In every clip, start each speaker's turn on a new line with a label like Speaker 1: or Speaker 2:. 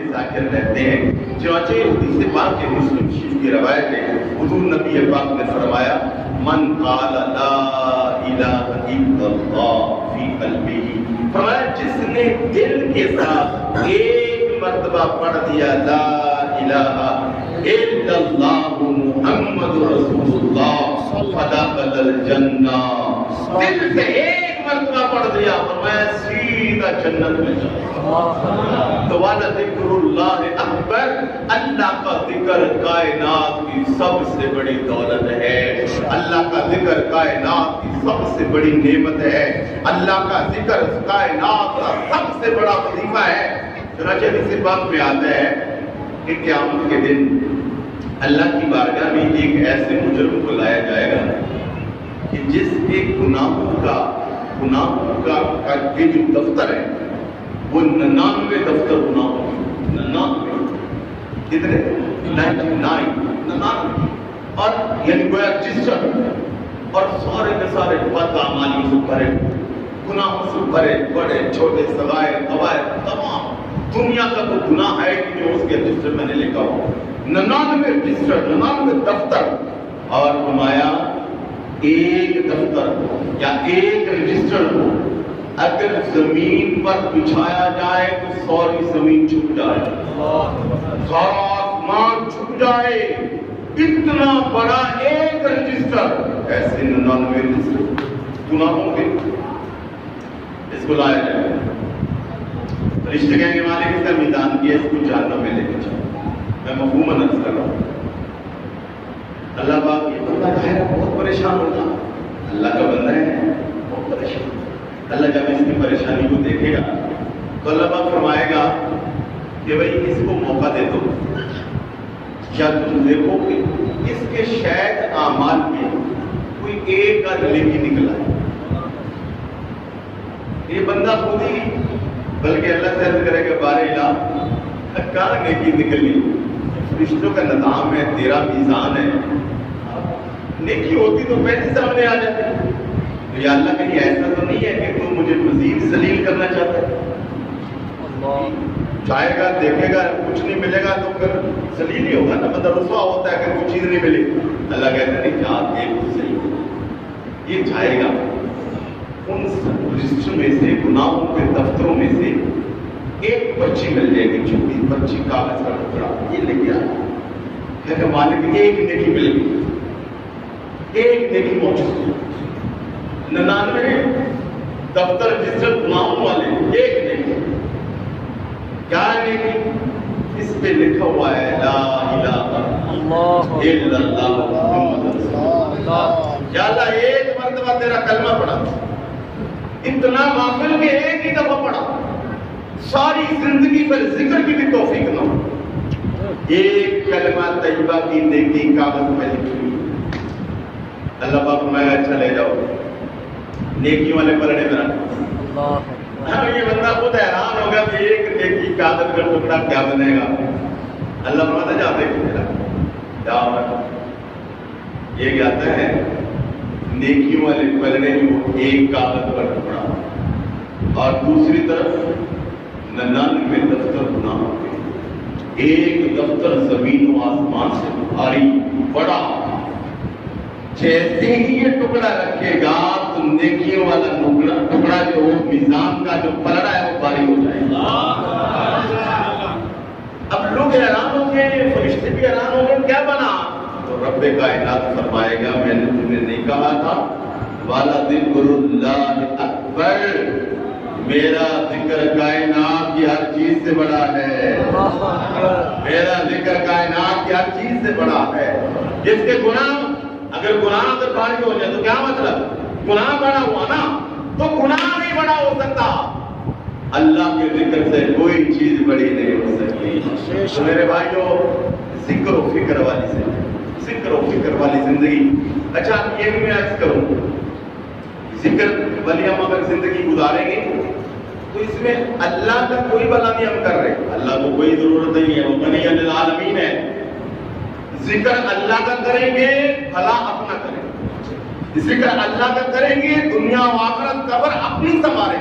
Speaker 1: ذاکر رہتے ہیں. چنانچہ حدیث پاک کے مسلم شریف کی روایت ہے حضور نبی پاک نے فرمایا من قال لا الہ الا اللہ فی قلبہ، فرمایا جس نے دل کے ساتھ ایک مرتبہ پڑھ دیا لا الہ الا اللہ محمد رسول اللہ فدخل الجنہ، دل سے ایک مرتبہ پڑھ دیا فرمایا سیدھا جنت میں جائے. تو والا ذکر اللہ اکبر، اللہ کا ذکر کائنات کی سب سے بڑی دولت ہے، اللہ کا ذکر کائنات کی سب سے بڑی نعمت ہے، اللہ کا ذکر کائنات کا سب سے بڑا وظیفہ ہے. چنانچہ اس بات میں آتا ہے کہ قیامت کے دن اللہ کی بارگاہ میں ایک ایسے مجرم کو لایا جائے گا کہ جس کے گناہوں کا جو دفتر ہے وہ 99 دفتر گناہوں کی، 99 کتنے 99 اور یعنی گویا رجسٹر، اور سارے کے سارے بد اعمالیوں سے بھرے، گناہوں سے بھرے، بڑے چھوٹے صغائر کبائر تمام دنیا کا تو گناہ ہے کہ جو اس کے رجسٹر میں نے لکھا ہو، 99 رجسٹر، 99 دفتر. اور فرمایا ایک دفتر یا ایک رجسٹر کو اگر زمین پر بچھایا جائے تو ساری زمین چھپ جائے، سارا آسمان چھپ جائے، اتنا بڑا ایک رجسٹر. ایسے 99 رجسٹر گناہوں کے اس کو لایا جائے. رشتے کہیں والے کس کا میدان کیا اس کو جہنم میں لے کے چلو. میں مفہوم عرض کر رہا ہوں. اللہ پاک یہ بندہ ظاہر بہت پریشان ہوگا، اللہ کا بندہ ہے بہت پریشان. اللہ جب اس کی پریشانی کو دیکھے گا تو اللہ پاک فرمائے گا کہ بھئی اس کو موقع دے دو. کیا تم دیکھو کہ اس کے شاید اعمال میں کوئی ایک کا نیکی نکلا ہے. یہ بندہ خود ہی بلکہ اللہ سے عرض کرے گا بارے الہ کہاں نیکی نکلی، فرشتوں کا نظام ہے، تیرا میزان ہے، نیکی ہوتی تو پہلے سامنے آ جاتی. یا اللہ کہیں ایسا تو نہیں ہے کہ تم مجھے مزید ذلیل کرنا چاہتا ہے؟ جائے گا دیکھے گا کچھ نہیں ملے گا تو پھر ذلیل ہی ہوگا نا، بندہ رسوا ہوتا ہے اگر کچھ چیز نہیں ملے. اللہ کہتا ہے نہیں جا دیکھ تو صحیح، یہ جائے گا ان رجسٹر میں سے، گناہوں کے دفتروں میں سے ایک پرچی مل جائے گی، چھوٹی پرچی کاغذ کا ٹکڑا، یہ لے کے آیا کہ مالک ایک نیکی مل گئی، ایک نیکی موجود ہے. 99 دفتر رجسٹر گناہوں والے، ایک نیکی. کیا نیکی؟ اس پہ لکھا ہوا ہے لا الہ الا اللہ محمد رسول اللہ. یا اللہ ایک مرتبہ تیرا کلمہ پڑھا، اتنا غافل کہ ایک ہی دفعہ پڑھا، ساری زندگی پر ذکر کی بھی توفیق نہ ہو. ایک کلمہ طیبہ کی نیکی کاغذ میں لکھی ہوئی. اللہ پاک میں اچھا لے جاؤ نیکی والے پلڑے میں رکھو. یہ بندہ خود حیران ہوگا کہ ایک نیکی کاغذ کا ٹکڑا کیا بنے گا. اللہ فرماتا جا دیکھ میرا جاؤ رکھو. یہ کہتا ہے نیکیوں والے پلڑے میں وہ ایک کاغذ کا ٹکڑا اور دوسری طرف 99 دفتر گناہ ہوتے. ایک دفتر زمین و آسمان سے بھاری بڑا. جیسے ہی یہ ٹکڑا رکھے گا تو نیکیوں والا ٹکڑا جو میزان کا جو پلڑا ہے وہ بھاری ہو جائے گا. اب لوگ حیران ہوں گے، فرشتے بھی حیران ہوں گے کیا بنا. تو رب کائنات فرمائے گا میں نے تمہیں نہیں کہا تھا والا ذکر اللہ اکبر، میرا ذکر کائنات کی ہر چیز سے بڑا ہے، میرا ذکر کائنات کی ہر چیز سے بڑا ہے. جس کے گناہ اگر بھاری ہو جائے تو کیا مطلب، گناہ بڑا ہوا نا تو گناہ نہیں بڑا ہو سکتا. اللہ کے ذکر سے کوئی چیز بڑی نہیں ہو سکتی. تو میرے بھائیو ذکر و فکر والی زندگی، ذکر و فکر والی زندگی. اچھا یہ بھی میں عرض کروں، ذکر والی ہم اگر زندگی گزاریں گے تو اس میں اللہ کا کوئی بلا نہیں ہم کر رہے. اللہ کو کوئی ضرورت نہیں ہے، وہ غنی عن العالمین ہے. ذکر اللہ کا کریں گے، بھلا اپنا کریں گے. ذکر اللہ کا کریں گے دنیا و آخرت قبر اپنی سنوارے.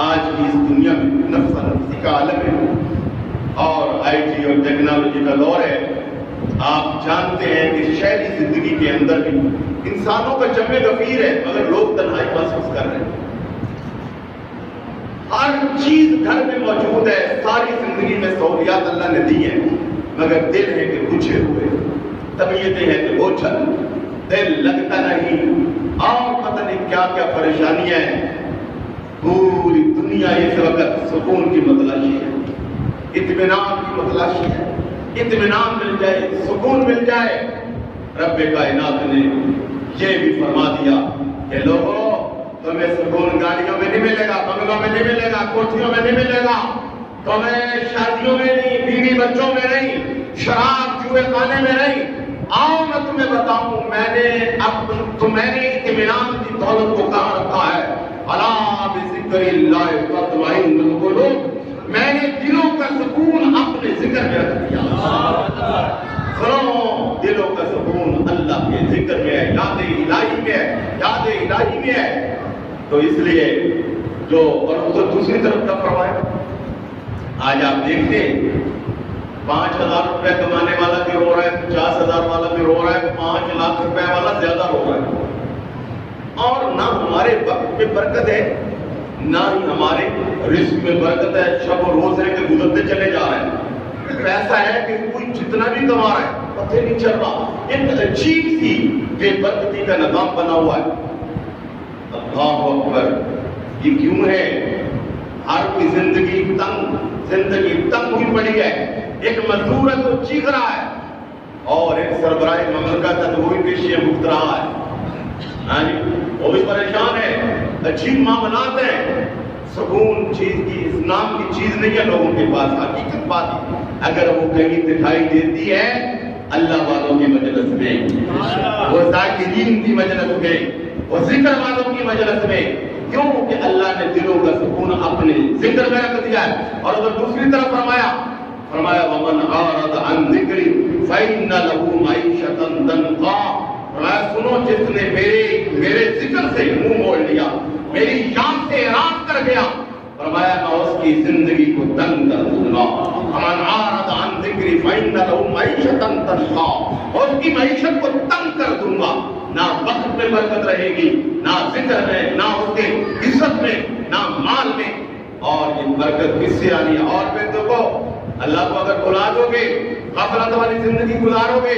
Speaker 1: آج کی اس دنیا میں نفس نفسی کا عالم ہے اور آئی ٹی اور ٹیکنالوجی کا دور ہے. آپ جانتے ہیں کہ شہری زندگی کے اندر بھی انسانوں کا جمع غفیر ہے مگر لوگ تنہائی محسوس کر رہے ہیں. ہر چیز گھر میں موجود ہے, ساری زندگی میں سہولیات اللہ نے دی ہیں مگر دل ہے کہ بجھے ہوئے, طبیعتیں ہیں کہ بوجھل, دل لگتا نہیں اور پتہ نہیں کیا کیا پریشانیاں ہیں. پوری دنیا اس وقت سکون کی متلاشی ہے, اطمینان کی متلاشی ہے. اطمینان مل جائے, سکون مل جائے. رب کائنات نے یہ بھی فرما دیا کہ لوگوں تمہیں سکون گاڑیوں میں نہیں ملے گا, بنگلوں میں نہیں ملے گا, کوٹھیوں میں نہیں ملے گا, تمہیں شادیوں میں نہیں, بیوی بچوں میں نہیں, شراب جوئے خانے میں نہیں. آؤ میں تمہیں بتاؤں میں نے اطمینان کی دولت کو کہاں رکھا ہے. الا بذکر اللہ تطمئن القلوب, میں نے دلوں کا سکون اپنے ذکر میں رکھ دیا. سنو, دلوں کا سکون اللہ کے ذکر میں ہے, یاد الہی میں ہے, یاد الہی میں ہے. تو اس لیے جو اور دوسری طرف کا فرمایا, آج آپ دیکھتے 5,000 روپے کمانے والا بھی رو رہا ہے, 50,000 والا بھی رو رہا ہے, 5 لاکھ روپے والا زیادہ رو رہا ہے. اور نہ ہمارے وقت میں برکت ہے نہ ہی ہمارے رزق میں برکت ہے. شب و روز ہے کہ گزرتے چلے جا رہے ہیں. ایسا ہے کہ کوئی جتنا بھی کما رہا ہے پتہ نہیں چل رہا. ایک عجیب سی بے برکتی کا نظام بنا ہوا ہے. اللہ اکبر, یہ کیوں ہے؟ ہر کوئی زندگی تنگ ہوئی پڑی ہے. ایک مزدور ہے تو چیخ رہا ہے اور ایک سربراہ مملکت ہے تو وہ بھی پیشیاں بھگت رہا ہے. وہ بھی پریشان ہے. عجیب معاملات ہیں. سکون چیز کی, اس نام کی چیز نہیں ہے لوگوں کے پاس. حقیقت بات ہے اگر وہ کہیں دکھائی دیتی ہے اللہ والوں کی مجلس میں, وہ ذاکرین کی مجلس میں, وہ ذکر والوں کی مجلس میں. کیوں کہ اللہ نے دلوں کا سکون اپنے ذکر میں رکھ دیا ہے. اور اگر دوسری طرف فرمایا ومن اعرض عن ذکری فإن له معیشۃ ضنکا, سنو جس نے میرے ذکر سے منہ موڑ لیا, میری یاد سے اعراض کر گیا, فرمایا میں اس کی زندگی کو تنگ کر دوں گا. ومن اعرض عن ذکری فإن له معیشۃ ضنکا, اور اس کی معیشت کو تنگ کر دوں گا. نہ وقت میں برکت رہے گی, نہ ذکر میں, نہ اس کے عزت میں, نہ مال میں. اور یہ برکت کس سے آنی ہے؟ اور پھر دیکھو اللہ کو اگر بلا دو گے, غفلت والی زندگی گزارو گے,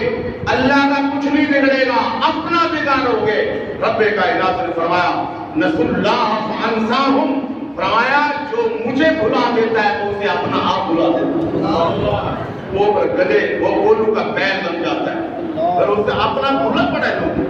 Speaker 1: اللہ کا کچھ نہیں بگڑے گا, اپنا بگاڑو گے. رب کائنات نے فرمایا نسوا اللہ فانساہم, فرمایا جو مجھے بھلا دیتا ہے وہ اسے اپنا آپ بھلا دیتا ہے. وہ گدے وہ گولو کا بیل بن جاتا ہے اور اسے اپنا بھولا پڑا ہے.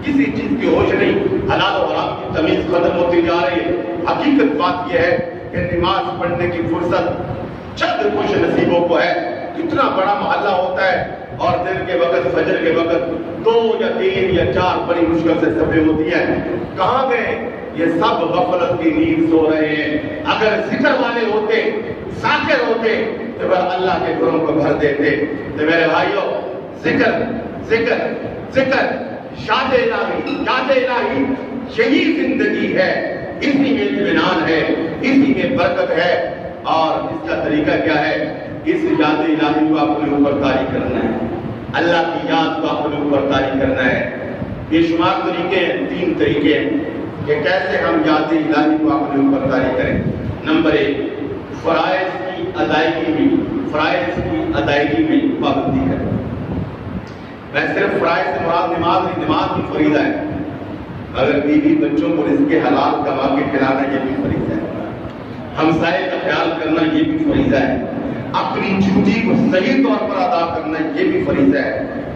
Speaker 1: کسی چیز کی ہوش نہیں. حلال و حرام کی تمیز ختم ہوتی جا رہی ہے. حقیقت بات یہ ہے کہ نماز پڑھنے کی فرصت چند خوش نصیبوں کو ہے. کتنا بڑا محلہ ہوتا ہے اور دن کے وقت, فجر کے وقت 2 یا 3 یا 4 بڑی مشکل سے صفیں ہوتی ہیں. کہاں گئے یہ سب؟ غفلت کی نیند سو رہے ہیں. اگر ذکر والے ہوتے, ذاکر ہوتے تو وہ اللہ کے گھروں کو بھر دیتے. تو میرے بھائیوں, ذکر ذکر ذکر, یاد الہی یہی زندگی ہے, اسی میں اطمینان ہے, اسی میں برکت ہے. اور اس کا طریقہ کیا ہے؟ اس یاد الہی کو اپنے اوپر طاری کرنا ہے, اللہ کی یاد کو اپنے اوپر طاری کرنا ہے. بے شمار طریقے ہیں, 3 طریقے ہیں کہ کیسے ہم یاد الہی کو اپنے اوپر طاری کریں. نمبر 1, فرائض کی ادائیگی میں پابندی ہے. میں صرف فرائض سے مراد نماز بھی فریضہ ہے, اگر بیوی بچوں کو رزق حلال کما کے کھلانا یہ بھی فریضہ ہے. ہمسائے کا خیال کرنا یہ بھی فریضہ ہے. اپنی ڈیوٹی کو صحیح طور پر ادا کرنا یہ بھی فریضہ ہے.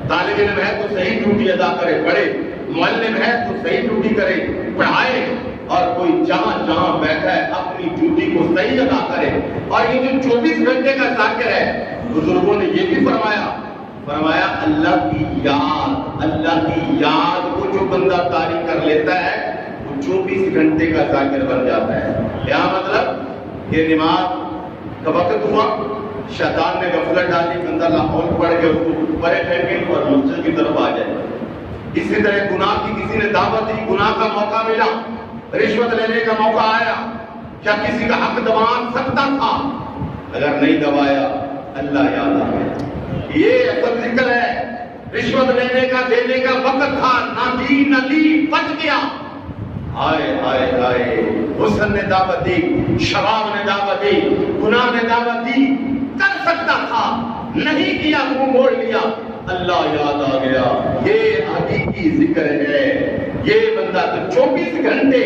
Speaker 1: طالب علم ہے تو صحیح ڈیوٹی ادا کرے, پڑھے. معلم ہے تو صحیح ڈیوٹی کرے, پڑھائے. اور کوئی جہاں بیٹھا ہے اپنی ڈیوٹی کو صحیح ادا کرے. اور یہ جو 24 گھنٹے کا ذاکر ہے, بزرگوں نے یہ بھی فرمایا اللہ کی یاد کو جو بندہ طاری کر لیتا ہے وہ 24 گھنٹے کا ذاکر بن جاتا ہے. کیا مطلب؟ یہ نماز کا وقت ہوا, شیطان نے غفلت ڈالی, بندہ لاہور پڑھ کے اس کو پرے پھینکے اور مسجد کی طرف آ جائے. اسی طرح گناہ کی کسی نے دعوت دی، گناہ کا موقع ملا، رشوت لینے کا موقع آیا، کیا کسی کا حق دبا سکتا تھا؟ اگر نہیں دبایا اللہ یاد آ گیا۔ یہ اصل ذکر ہے، رشوت لینے کا دینے کا وقت تھا، نہ دی نہ لی، بچ گیا۔ آئے آئے آئے، حسن نے دعوت دی، شباب نے دعوت دی، گناہ نے دعوت دی، کر سکتا تھا، نہیں کیا، منہ موڑ لیا، اللہ یاد آ گیا۔ یہ حقیقی ذکر ہے۔ یہ بندہ تو 24 گھنٹے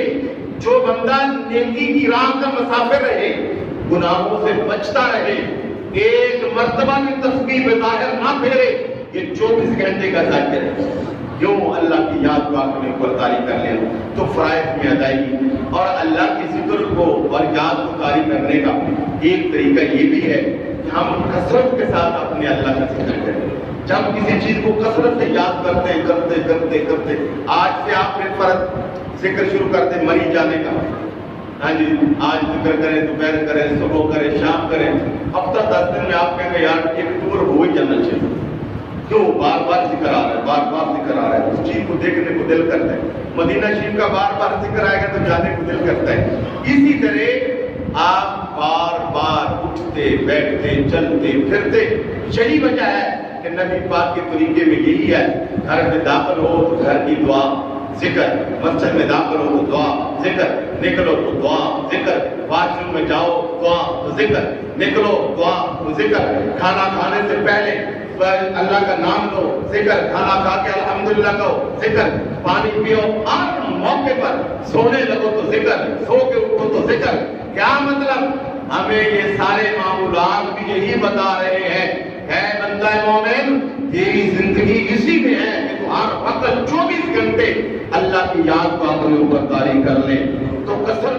Speaker 1: جو بندہ نیکی کی راہ کا مسافر رہے، گناہوں سے بچتا رہے، ایک مرتبہ بھی تسبیح بظاہر نہ پھیرے، یہ 24 گھنٹے کا ذاکر ہے۔ کیوں؟ اللہ کی یاد کو آپ نے اوپر طاری کر لیا تو فرائض میں ادائیگی اور اللہ کی ذکر کو اور یاد کو طاری کرنے کا ایک طریقہ یہ بھی ہے کہ ہم کثرت کے ساتھ اپنے اللہ کا ذکر کریں۔ جب کسی چیز کو کثرت سے یاد کرتے کرتے آج سے آپ نے فرض ذکر شروع کرتے مری جانے کا، ہاں جی، آج ذکر کریں، دوپہر کریں، صبح کریں، شام کریں، ہفتہ 10 دن میں آپ کہیں گے یار ایک ٹور ہو ہی جانا چاہیے۔ کیوں؟ بار بار ذکر آ رہا ہے، بار بار ذکر آ رہا ہے، اس چیز کو دیکھنے کو دل کرتا ہے۔ مدینہ شریف کا بار بار ذکر آئے گا تو جانے کو دل کرتا ہے۔ اسی طرح آپ بار بار اٹھتے بیٹھتے چلتے پھرتے، یہی وجہ ہے کہ نبی پاک کے طریقے میں یہی ہے، گھر میں داخل ہو تو گھر کی دعا ذکر، مسجد میں داخل ہو تو دعا ذکر، نکلو تو دعا ذکر، واش روم میں جاؤ دعا ذکر، نکلو دعا ذکر، کھانا کھانے سے پہلے اللہ کا نام لو ذکر، کھانا کھا کے الحمدللہ کہو ذکر، پانی پیو، ہر موقع پر سونے لگو تو ذکر، سو کے اٹھو تو ذکر۔ کیا مطلب؟ ہمیں یہ سارے معمولات بھی یہی بتا رہے ہیں، اے بندہ مومن تیری زندگی اسی میں ہے کہ تو ہر وقت 24 گھنٹے اللہ کی یاد کو اپنے اوپر طاری کر لے۔ تو قسم